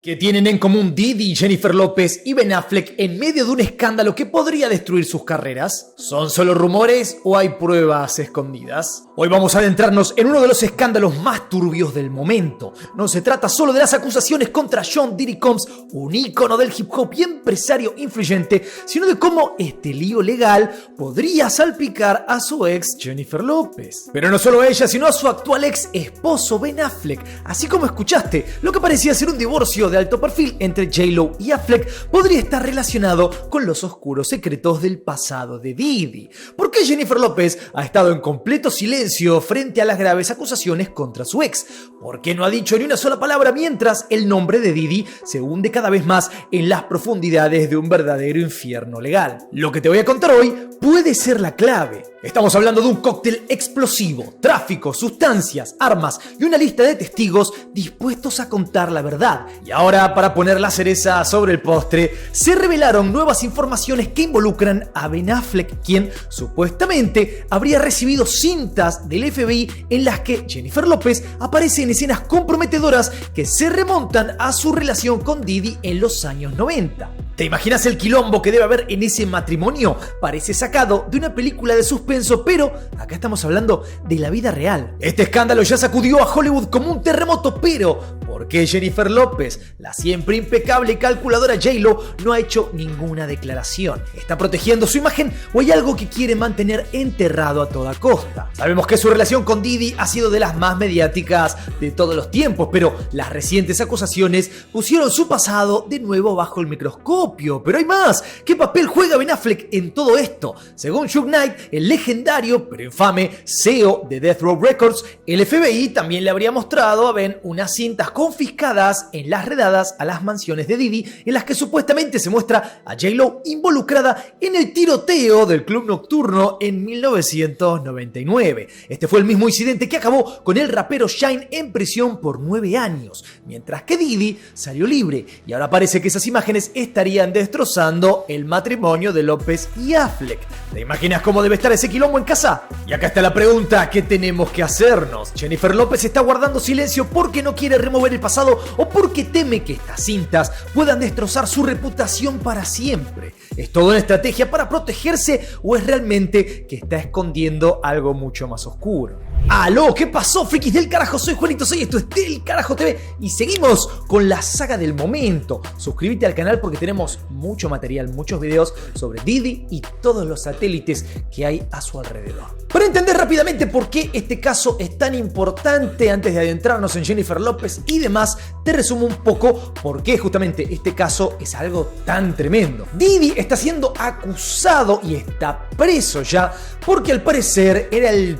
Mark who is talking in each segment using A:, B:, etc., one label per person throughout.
A: ¿Qué tienen en común Diddy, Jennifer López y Ben Affleck en medio de un escándalo que podría destruir sus carreras? ¿Son solo rumores o hay pruebas escondidas? Hoy vamos a adentrarnos en uno de los escándalos más turbios del momento. No se trata solo de las acusaciones contra Sean Diddy Combs, un ícono del hip hop y empresario influyente, sino de cómo este lío legal podría salpicar a su ex Jennifer López. Pero no solo a ella, sino a su actual ex esposo Ben Affleck. Así como escuchaste, lo que parecía ser un divorcio de alto perfil entre J-Lo y Affleck podría estar relacionado con los oscuros secretos del pasado de Diddy. ¿Por qué Jennifer López ha estado en completo silencio frente a las graves acusaciones contra su ex? ¿Por qué no ha dicho ni una sola palabra mientras el nombre de Diddy se hunde cada vez más en las profundidades de un verdadero infierno legal? Lo que te voy a contar hoy puede ser la clave. Estamos hablando de un cóctel explosivo, tráfico, sustancias, armas y una lista de testigos dispuestos a contar la verdad. Y ahora, para poner la cereza sobre el postre, se revelaron nuevas informaciones que involucran a Ben Affleck, quien supuestamente habría recibido cintas del FBI en las que Jennifer López aparece en escenas comprometedoras que se remontan a su relación con Diddy en los años 90. ¿Te imaginas el quilombo que debe haber en ese matrimonio? Parece sacado de una película de suspenso, pero acá estamos hablando de la vida real. Este escándalo ya sacudió a Hollywood como un terremoto, pero ¿por qué Jennifer López, la siempre impecable y calculadora J-Lo, no ha hecho ninguna declaración? ¿Está protegiendo su imagen o hay algo que quiere mantener enterrado a toda costa? Sabemos que su relación con Diddy ha sido de las más mediáticas de todos los tiempos, pero las recientes acusaciones pusieron su pasado de nuevo bajo el microscopio. Pero hay más. ¿Qué papel juega Ben Affleck en todo esto? Según Suge Knight, el legendario pero infame CEO de Death Row Records, el FBI también le habría mostrado a Ben unas cintas confiscadas en las redadas a las mansiones de Diddy, en las que supuestamente se muestra a J-Lo involucrada en el tiroteo del club nocturno en 1999. Este fue el mismo incidente que acabó con el rapero Shyne en prisión por 9 años, mientras que Diddy salió libre, y ahora parece que esas imágenes estarían destrozando el matrimonio de López y Affleck. ¿Te imaginas cómo debe estar ese quilombo en casa? Y acá está la pregunta que tenemos que hacernos. ¿Jennifer López está guardando silencio porque no quiere remover el pasado o porque teme que estas cintas puedan destrozar su reputación para siempre? ¿Es todo una estrategia para protegerse o es realmente que está escondiendo algo mucho más oscuro? ¡Aló! ¿Qué pasó, frikis del carajo? Soy Juanito Soy, esto es Del Carajo TV y seguimos con la saga del momento. Suscríbete al canal porque tenemos mucho material, muchos videos sobre Diddy y todos los satélites que hay a su alrededor. Para entender rápidamente por qué este caso es tan importante, antes de adentrarnos en Jennifer López y demás, te resumo un poco por qué justamente este caso es algo tan tremendo. Diddy está siendo acusado y está preso ya porque al parecer era el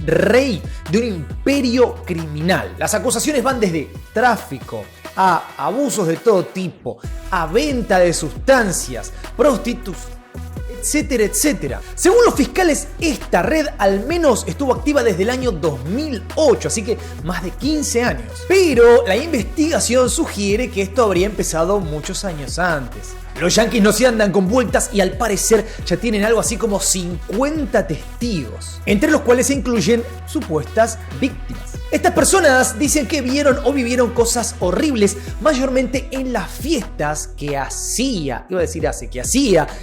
A: rey de un imperio criminal. Las acusaciones van desde tráfico a abusos de todo tipo, a venta de sustancias, prostitución, etcétera, etcétera. Según los fiscales, esta red al menos estuvo activa desde el año 2008, así que más de 15 años. Pero la investigación sugiere que esto habría empezado muchos años antes. Los yankees no se andan con vueltas y al parecer ya tienen algo así como 50 testigos, entre los cuales se incluyen supuestas víctimas. Estas personas dicen que vieron o vivieron cosas horribles, mayormente en las fiestas que hacía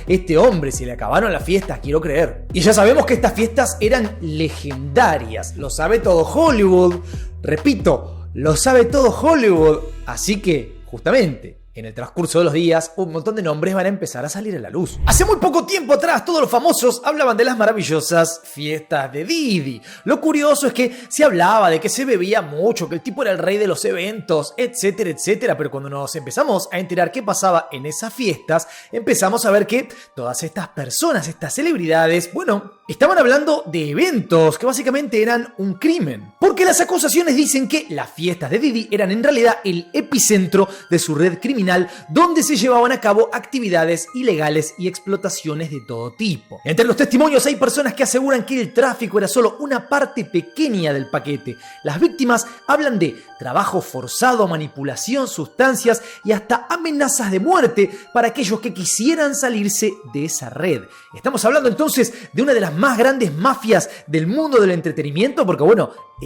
A: este hombre. Se le acabaron las fiestas, quiero creer. Y ya sabemos que estas fiestas eran legendarias, lo sabe todo Hollywood. Repito, lo sabe todo Hollywood. Así que, justamente, en el transcurso de los días, un montón de nombres van a empezar a salir a la luz. Hace muy poco tiempo atrás, todos los famosos hablaban de las maravillosas fiestas de Diddy. Lo curioso es que se hablaba de que se bebía mucho, que el tipo era el rey de los eventos, etcétera, etcétera. Pero cuando nos empezamos a enterar qué pasaba en esas fiestas, empezamos a ver que todas estas personas, estas celebridades, estaban hablando de eventos que básicamente eran un crimen. Porque las acusaciones dicen que las fiestas de Diddy eran en realidad el epicentro de su red criminal, donde se llevaban a cabo actividades ilegales y explotaciones de todo tipo. Entre los testimonios hay personas que aseguran que el tráfico era solo una parte pequeña del paquete. Las víctimas hablan de trabajo forzado, manipulación, sustancias y hasta amenazas de muerte para aquellos que quisieran salirse de esa red. Estamos hablando entonces de una de las más grandes mafias del mundo del entretenimiento, porque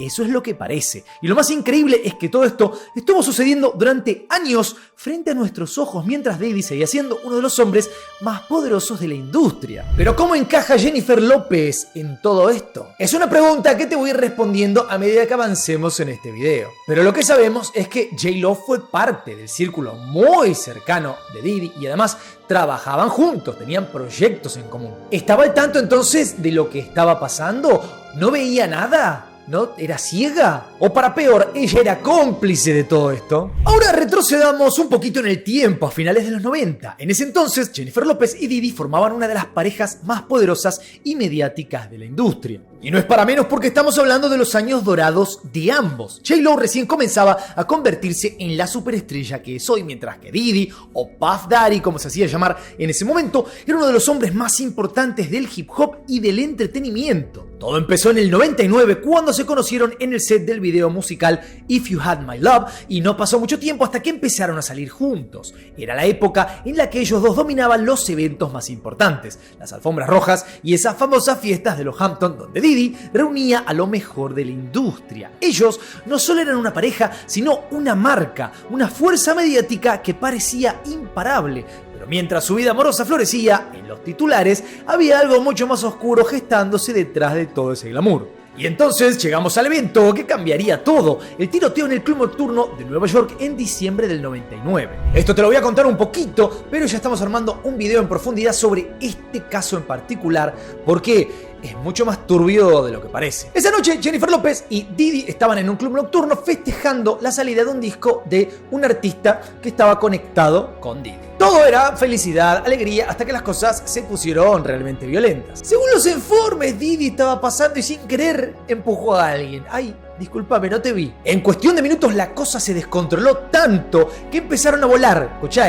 A: eso es lo que parece. Y lo más increíble es que todo esto estuvo sucediendo durante años frente a nuestros ojos, mientras Diddy seguía siendo uno de los hombres más poderosos de la industria. Pero ¿cómo encaja Jennifer López en todo esto? Es una pregunta que te voy a ir respondiendo a medida que avancemos en este video. Pero lo que sabemos es que J-Lo fue parte del círculo muy cercano de Diddy y además trabajaban juntos, tenían proyectos en común. ¿Estaba al tanto entonces de lo que estaba pasando? ¿No veía nada? ¿No? ¿Era ciega? O para peor, ella era cómplice de todo esto. Ahora retrocedamos un poquito en el tiempo, a finales de los 90. En ese entonces, Jennifer López y Diddy formaban una de las parejas más poderosas y mediáticas de la industria. Y no es para menos porque estamos hablando de los años dorados de ambos. J-Lo recién comenzaba a convertirse en la superestrella que es hoy, mientras que Diddy, o Puff Daddy como se hacía llamar en ese momento, era uno de los hombres más importantes del hip hop y del entretenimiento. Todo empezó en el 99 cuando se conocieron en el set del video musical If You Had My Love y no pasó mucho tiempo hasta que empezaron a salir juntos. Era la época en la que ellos dos dominaban los eventos más importantes, las alfombras rojas y esas famosas fiestas de los Hamptons donde Diddy reunía a lo mejor de la industria. Ellos no solo eran una pareja, sino una marca, una fuerza mediática que parecía imparable. Pero mientras su vida amorosa florecía, en los titulares había algo mucho más oscuro gestándose detrás de todo ese glamour. Y entonces llegamos al evento que cambiaría todo, el tiroteo en el club nocturno de Nueva York en diciembre del 99. Esto te lo voy a contar un poquito, pero ya estamos armando un video en profundidad sobre este caso en particular, porque es mucho más turbio de lo que parece. Esa noche Jennifer López y Diddy estaban en un club nocturno festejando la salida de un disco de un artista que estaba conectado con Diddy. Todo era felicidad, alegría, hasta que las cosas se pusieron realmente violentas. Según los informes, Diddy estaba pasando y sin querer empujó a alguien. Ay, discúlpame, no te vi. En cuestión de minutos la cosa se descontroló tanto que empezaron a volar, escuchá,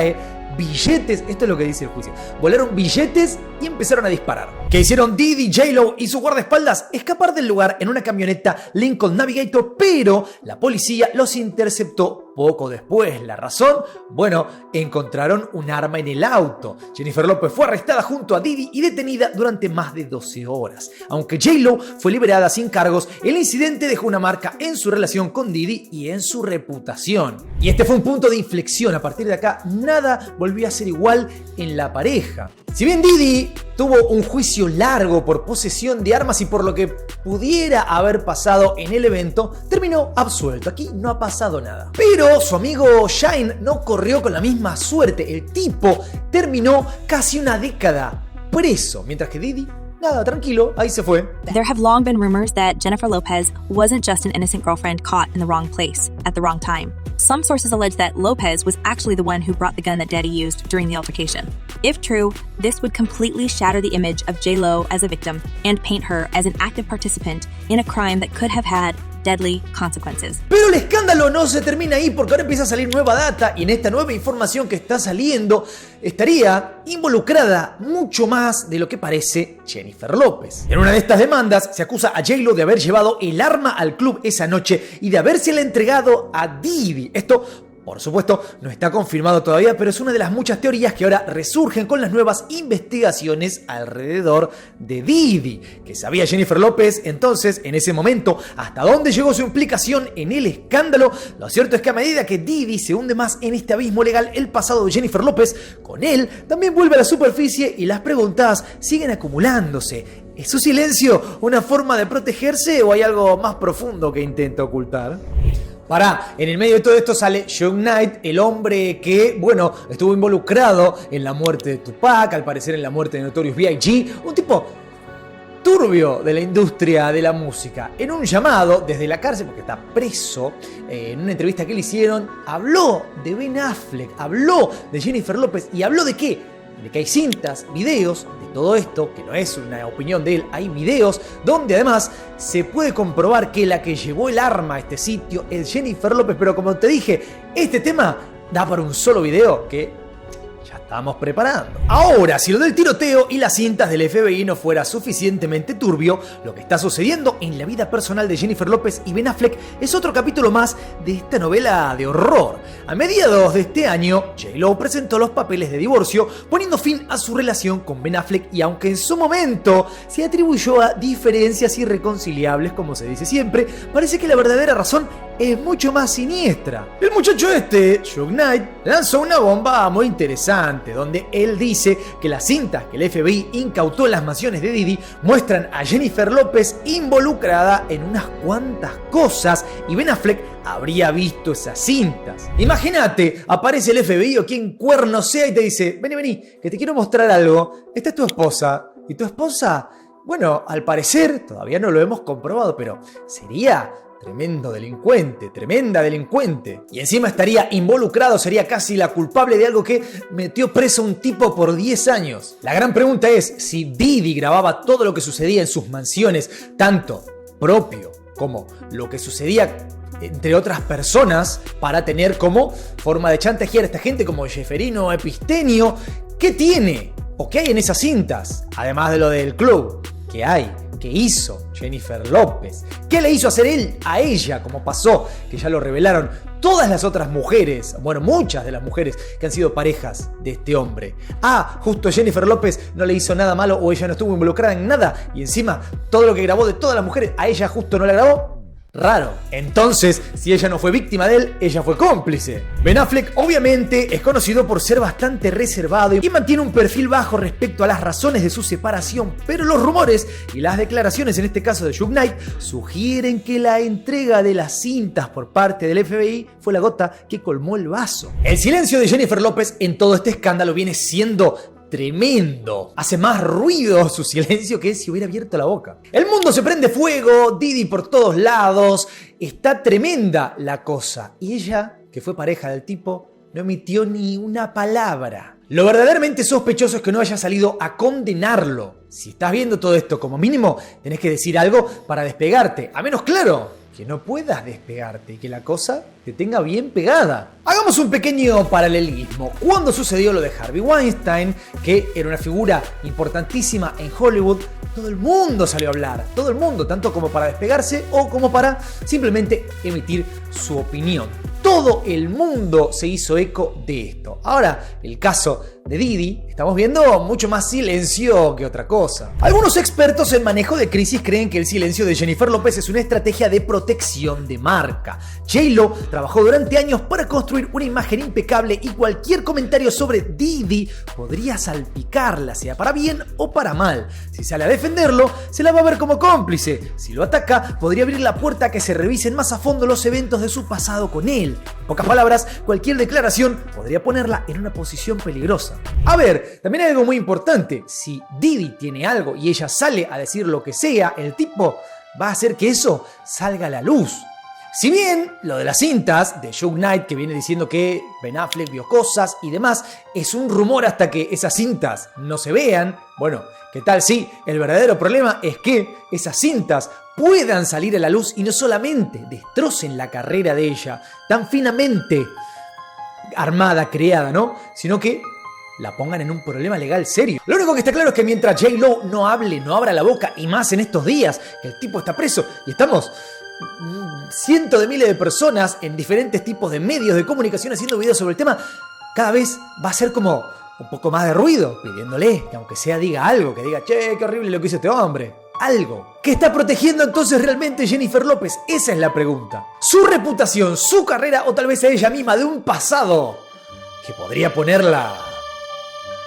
A: billetes, esto es lo que dice el juicio, volaron billetes y empezaron a disparar. ¿Qué hicieron Diddy, J-Lo y su guardaespaldas? Escapar del lugar en una camioneta Lincoln Navigator, pero la policía los interceptó poco después. ¿La razón? Bueno, encontraron un arma en el auto. Jennifer López fue arrestada junto a Diddy y detenida durante más de 12 horas. Aunque J-Lo fue liberada sin cargos, el incidente dejó una marca en su relación con Diddy y en su reputación. Y este fue un punto de inflexión. A partir de acá, nada volvió a ser igual en la pareja. Si bien Diddy tuvo un juicio largo por posesión de armas y por lo que pudiera haber pasado en el evento, terminó absuelto. Aquí no ha pasado nada. Pero su amigo Shine no corrió con la misma suerte. El tipo terminó casi una década preso, mientras que Diddy, nada, tranquilo, ahí se fue.
B: There have long been rumors that Jennifer Lopez wasn't just an innocent girlfriend caught in the wrong place at the wrong time. Some sources allege that Lopez was actually the one who brought the gun that Daddy used during the altercation. If true, this would completely shatter the image of J-Lo as a victim and paint her as an active participant in a crime that could have had deadly consequences.
A: Pero el escándalo no se termina ahí, porque ahora empieza a salir nueva data y en esta nueva información que está saliendo estaría involucrada mucho más de lo que parece Jennifer López. En una de estas demandas se acusa a J-Lo de haber llevado el arma al club esa noche y de habérsela entregado a Diddy. Esto, por supuesto, no está confirmado todavía, pero es una de las muchas teorías que ahora resurgen con las nuevas investigaciones alrededor de Diddy. ¿Qué sabía Jennifer López entonces, en ese momento? ¿Hasta dónde llegó su implicación en el escándalo? Lo cierto es que a medida que Diddy se hunde más en este abismo legal, el pasado de Jennifer López con él también vuelve a la superficie y las preguntas siguen acumulándose. ¿Es su silencio una forma de protegerse o hay algo más profundo que intenta ocultar? En el medio de todo esto sale Suge Knight, el hombre que, bueno, estuvo involucrado en la muerte de Tupac, al parecer en la muerte de Notorious B.I.G., un tipo turbio de la industria de la música. En un llamado desde la cárcel, porque está preso, en una entrevista que le hicieron, habló de Ben Affleck, habló de Jennifer López y habló de qué, de que hay cintas, videos de todo esto, que no es una opinión de él, hay videos donde además se puede comprobar que la que llevó el arma a este sitio es Jennifer López, pero como te dije, este tema da para un solo video que ya estamos preparando. Ahora, si lo del tiroteo y las cintas del FBI no fuera suficientemente turbio, lo que está sucediendo en la vida personal de Jennifer López y Ben Affleck es otro capítulo más de esta novela de horror. A mediados de este año, J.Lo presentó los papeles de divorcio, poniendo fin a su relación con Ben Affleck, y aunque en su momento se atribuyó a diferencias irreconciliables, como se dice siempre, parece que la verdadera razón es mucho más siniestra. El muchacho este, Suge Knight, lanzó una bomba muy interesante, donde él dice que las cintas que el FBI incautó en las mansiones de Diddy muestran a Jennifer López involucrada en unas cuantas cosas, y Ben Affleck habría visto esas cintas. Imagínate, aparece el FBI o quien cuerno sea y te dice: vení, que te quiero mostrar algo. Esta es tu esposa. ¿Y tu esposa? Bueno, al parecer, todavía no lo hemos comprobado, pero sería tremendo delincuente, tremenda delincuente. Y encima estaría involucrado, sería casi la culpable de algo que metió preso a un tipo por 10 años. La gran pregunta es si Diddy grababa todo lo que sucedía en sus mansiones, tanto propio como lo que sucedía entre otras personas, para tener como forma de chantajear a esta gente como Jefferino Epistenio. ¿Qué tiene o qué hay en esas cintas? Además de lo del club, ¿qué hay? ¿Qué hizo Jennifer López? ¿Qué le hizo hacer él a ella? Como pasó, que ya lo revelaron todas las otras mujeres, bueno, muchas de las mujeres que han sido parejas de este hombre. Justo Jennifer López no le hizo nada malo, o ella no estuvo involucrada en nada, y encima todo lo que grabó de todas las mujeres, a ella justo no la grabó. Raro. Entonces, si ella no fue víctima de él, ella fue cómplice. Ben Affleck obviamente es conocido por ser bastante reservado y mantiene un perfil bajo respecto a las razones de su separación, pero los rumores y las declaraciones, en este caso de Suge Knight, sugieren que la entrega de las cintas por parte del FBI fue la gota que colmó el vaso. El silencio de Jennifer López en todo este escándalo viene siendo tremendo. Hace más ruido su silencio que si hubiera abierto la boca. El mundo se prende fuego, Diddy por todos lados. Está tremenda la cosa. Y ella, que fue pareja del tipo, no emitió ni una palabra. Lo verdaderamente sospechoso es que no haya salido a condenarlo. Si estás viendo todo esto, como mínimo tenés que decir algo para despegarte. A menos, claro, que no puedas despegarte y que la cosa te tenga bien pegada. Hagamos un pequeño paralelismo. Cuando sucedió lo de Harvey Weinstein, que era una figura importantísima en Hollywood, todo el mundo salió a hablar. Todo el mundo, tanto como para despegarse o como para simplemente emitir su opinión. Todo el mundo se hizo eco de esto. Ahora, el caso de Diddy, estamos viendo mucho más silencio que otra cosa. Algunos expertos en manejo de crisis creen que el silencio de Jennifer López es una estrategia de protección de marca. J.Lo trabajó durante años para construir una imagen impecable y cualquier comentario sobre Diddy podría salpicarla, sea para bien o para mal. Si sale a defenderlo, se la va a ver como cómplice. Si lo ataca, podría abrir la puerta a que se revisen más a fondo los eventos de su pasado con él. En pocas palabras, cualquier declaración podría ponerla en una posición peligrosa. A ver, también hay algo muy importante. Si Diddy tiene algo y ella sale a decir lo que sea, el tipo va a hacer que eso salga a la luz. Si bien lo de las cintas de Suge Knight, que viene diciendo que Ben Affleck vio cosas y demás, es un rumor hasta que esas cintas no se vean, bueno, ¿qué tal si el verdadero problema es que esas cintas puedan salir a la luz y no solamente destrocen la carrera de ella, tan finamente armada, creada, ¿no? Sino que la pongan en un problema legal serio. Lo único que está claro es que mientras J.Lo no hable, no abra la boca, y más en estos días que el tipo está preso y estamos cientos de miles de personas en diferentes tipos de medios de comunicación haciendo videos sobre el tema, cada vez va a ser como un poco más de ruido, pidiéndole que aunque sea diga algo, que diga: che, qué horrible lo que hizo este hombre. Algo. ¿Qué está protegiendo entonces realmente Jennifer López? Esa es la pregunta. ¿Su reputación, su carrera, o tal vez a ella misma de un pasado que podría ponerla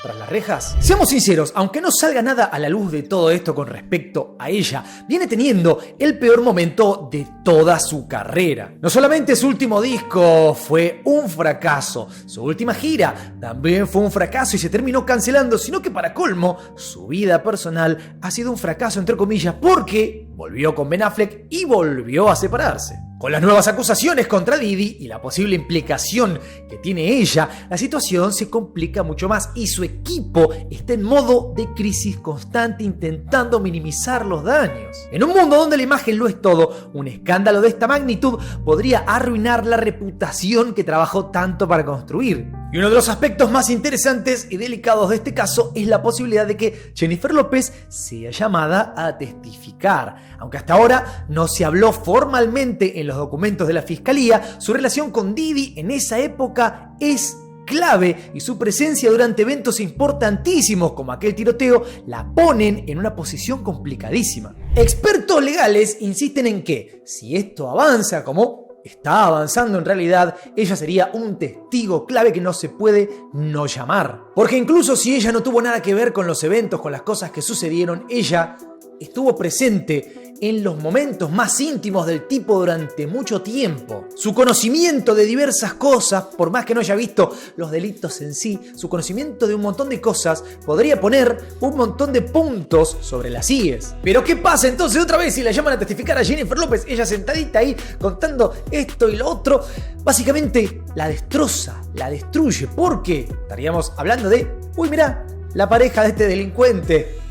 A: tras las rejas? Seamos sinceros, aunque no salga nada a la luz de todo esto con respecto a ella, viene teniendo el peor momento de toda su carrera. No solamente su último disco fue un fracaso, su última gira también fue un fracaso y se terminó cancelando, sino que para colmo, su vida personal ha sido un fracaso entre comillas, porque volvió con Ben Affleck y volvió a separarse. Con las nuevas acusaciones contra Diddy y la posible implicación que tiene ella, la situación se complica mucho más y su equipo está en modo de crisis constante intentando minimizar los daños. En un mundo donde la imagen lo es todo, un escándalo de esta magnitud podría arruinar la reputación que trabajó tanto para construir. Y uno de los aspectos más interesantes y delicados de este caso es la posibilidad de que Jennifer López sea llamada a testificar. Aunque hasta ahora no se habló formalmente en los documentos de la fiscalía, su relación con Diddy en esa época es clave y su presencia durante eventos importantísimos como aquel tiroteo la ponen en una posición complicadísima. Expertos legales insisten en que si esto avanza como está avanzando en realidad, ella sería un testigo clave que no se puede no llamar. Porque incluso si ella no tuvo nada que ver con los eventos, con las cosas que sucedieron, ella estuvo presente en los momentos más íntimos del tipo durante mucho tiempo. Su conocimiento de diversas cosas, por más que no haya visto los delitos en sí, su conocimiento de un montón de cosas podría poner un montón de puntos sobre las IES. Pero ¿qué pasa entonces otra vez si la llaman a testificar a Jennifer López? Ella sentadita ahí contando esto y lo otro, básicamente la destroza, la destruye. ¿Por qué? Estaríamos hablando de, uy, mirá, la pareja de este delincuente.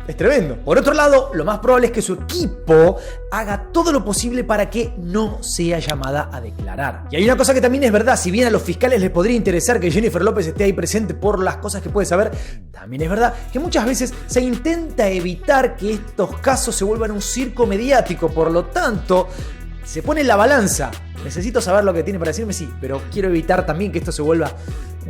A: Es tremendo. Por otro lado, lo más probable es que su equipo haga todo lo posible para que no sea llamada a declarar. Y hay una cosa que también es verdad, si bien a los fiscales les podría interesar que Jennifer López esté ahí presente por las cosas que puede saber, también es verdad que muchas veces se intenta evitar que estos casos se vuelvan un circo mediático. Por lo tanto, se pone en la balanza. Necesito saber lo que tiene para decirme, sí, pero quiero evitar también que esto se vuelva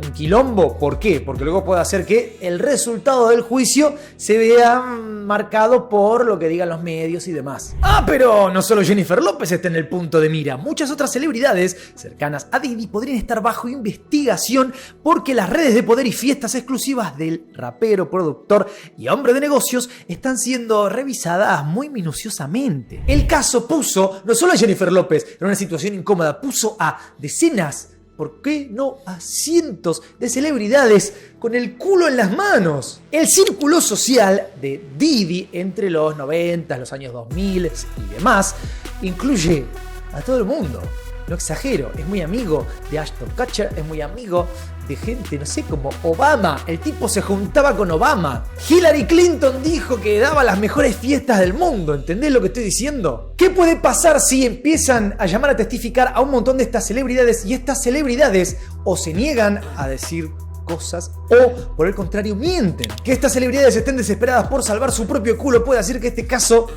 A: un quilombo. ¿Por qué? Porque luego puede hacer que el resultado del juicio se vea marcado por lo que digan los medios y demás. Pero no solo Jennifer López está en el punto de mira. Muchas otras celebridades cercanas a Diddy podrían estar bajo investigación porque las redes de poder y fiestas exclusivas del rapero, productor y hombre de negocios están siendo revisadas muy minuciosamente. El caso puso no solo a Jennifer López en una situación incómoda, puso a decenas, ¿por qué no a cientos de celebridades con el culo en las manos? El círculo social de Diddy entre los 90, los años 2000 y demás incluye a todo el mundo. No exagero, es muy amigo de Ashton Kutcher, es muy amigo de gente, no sé, como Obama. El tipo se juntaba con Obama. Hillary Clinton dijo que daba las mejores fiestas del mundo. ¿Entendés lo que estoy diciendo? ¿Qué puede pasar si empiezan a llamar a testificar a un montón de estas celebridades y estas celebridades o se niegan a decir cosas o por el contrario mienten? Que estas celebridades estén desesperadas por salvar su propio culo puede hacer que este caso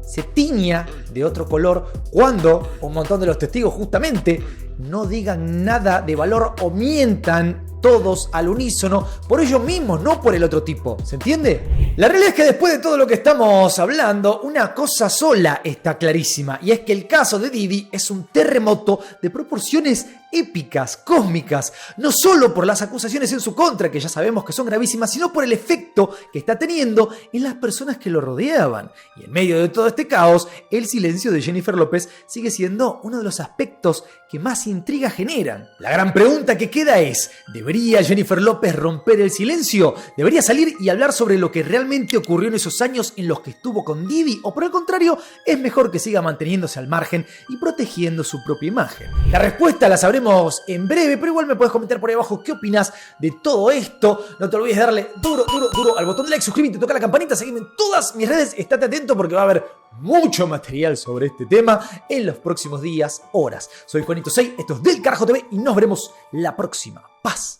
A: se tiña de otro color cuando un montón de los testigos justamente no digan nada de valor o mientan todos al unísono por ellos mismos, no por el otro tipo. ¿Se entiende? La realidad es que después de todo lo que estamos hablando, una cosa sola está clarísima, y es que el caso de Diddy es un terremoto de proporciones épicas, cósmicas, no solo por las acusaciones en su contra, que ya sabemos que son gravísimas, sino por el efecto que está teniendo en las personas que lo rodeaban. Y en medio de todo este caos, el silencio de Jennifer López sigue siendo uno de los aspectos que más intriga generan. La gran pregunta que queda es, ¿debería Jennifer López romper el silencio? ¿Debería salir y hablar sobre lo que realmente ocurrió en esos años en los que estuvo con Diddy? ¿O por el contrario, es mejor que siga manteniéndose al margen y protegiendo su propia imagen? La respuesta la sabremos en breve, pero igual me puedes comentar por ahí abajo qué opinas de todo esto. No te olvides de darle duro al botón de like, suscríbete, toca la campanita, seguime en todas mis redes, estate atento porque va a haber mucho material sobre este tema en los próximos días, horas. Soy Juanito 6, esto es Del Carajo TV y nos veremos la próxima. Paz.